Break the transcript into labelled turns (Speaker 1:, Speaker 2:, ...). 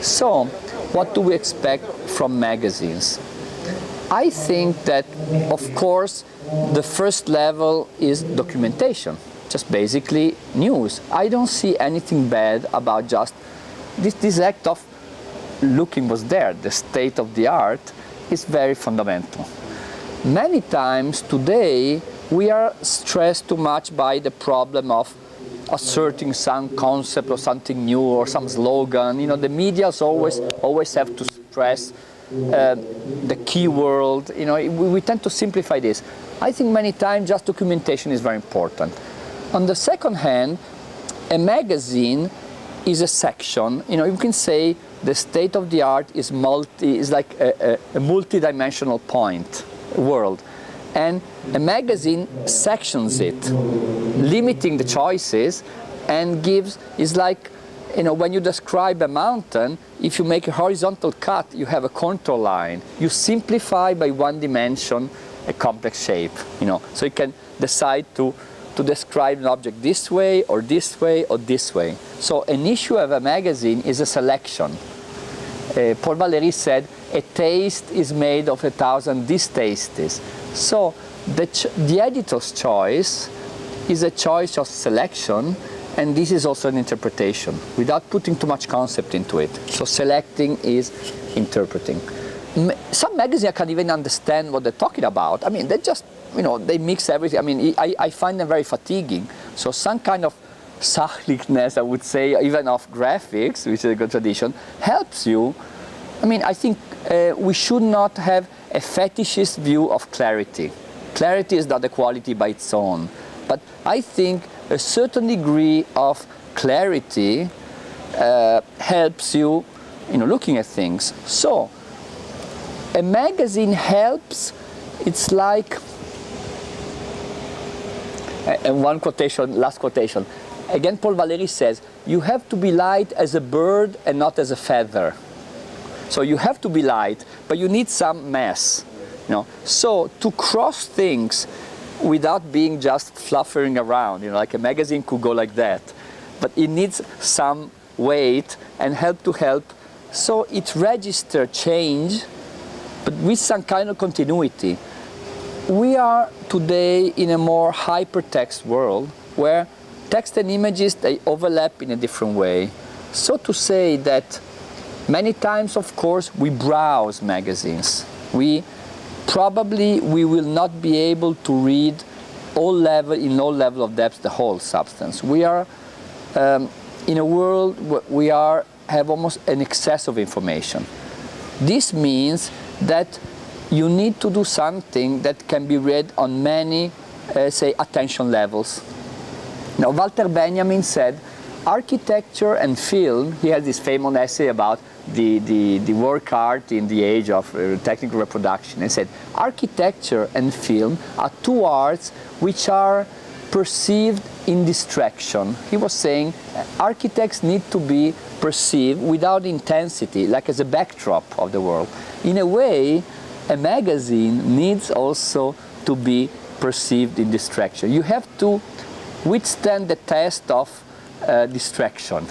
Speaker 1: So, what do we expect from magazines? I think that, of course, the first level is documentation, just basically news. I don't see anything bad about just this act of looking what's there. The state of the art is very fundamental. Many times today we are stressed too much by the problem of asserting some concept or something new or some slogan. You know, the medias always have to stress the key word. You know, we tend to simplify this. I think many times just documentation is very important. On the second hand, a magazine is a section. You know, you can say the state of the art is like a multi-dimensional point world, and a magazine sections it, limiting the choices, and is like, you know, when you describe a mountain, if you make a horizontal cut, you have a contour line. You simplify by one dimension a complex shape, you know, so you can decide to describe an object this way or this way or this way. So an issue of a magazine is a selection. Paul Valéry said, a taste is made of 1,000 distastes. So the editor's choice is a choice of selection, and this is also an interpretation, without putting too much concept into it. So selecting is interpreting. Some magazines I can't even understand what they're talking about. I mean, they just, you know, they mix everything. I mean, I find them very fatiguing. So some kind of sachlichness, I would say, even of graphics, which is a good tradition, helps you. I mean, I think we should not have a fetishist view of clarity. Clarity is not a quality by its own. But I think a certain degree of clarity helps you, you know, looking at things. So a magazine helps. It's like, and one quotation, last quotation. Again, Paul Valéry says, you have to be light as a bird and not as a feather. So you have to be light, but you need some mass. You know? So to cross things without being just fluffering around, you know, like a magazine could go like that, but it needs some weight and help. So it registers change, but with some kind of continuity. We are today in a more hypertext world where text and images, they overlap in a different way. So to say that many times, of course, we browse magazines. We will not be able to read in all level of depth the whole substance. We are in a world where have almost an excess of information. This means that you need to do something that can be read on many, say, attention levels. Now, Walter Benjamin said, architecture and film, he has this famous essay about the work art in the age of technical reproduction, and said, architecture and film are two arts which are perceived in distraction. He was saying architects need to be perceived without intensity, like as a backdrop of the world. In a way, a magazine needs also to be perceived in distraction. You have to withstand the test of distraction.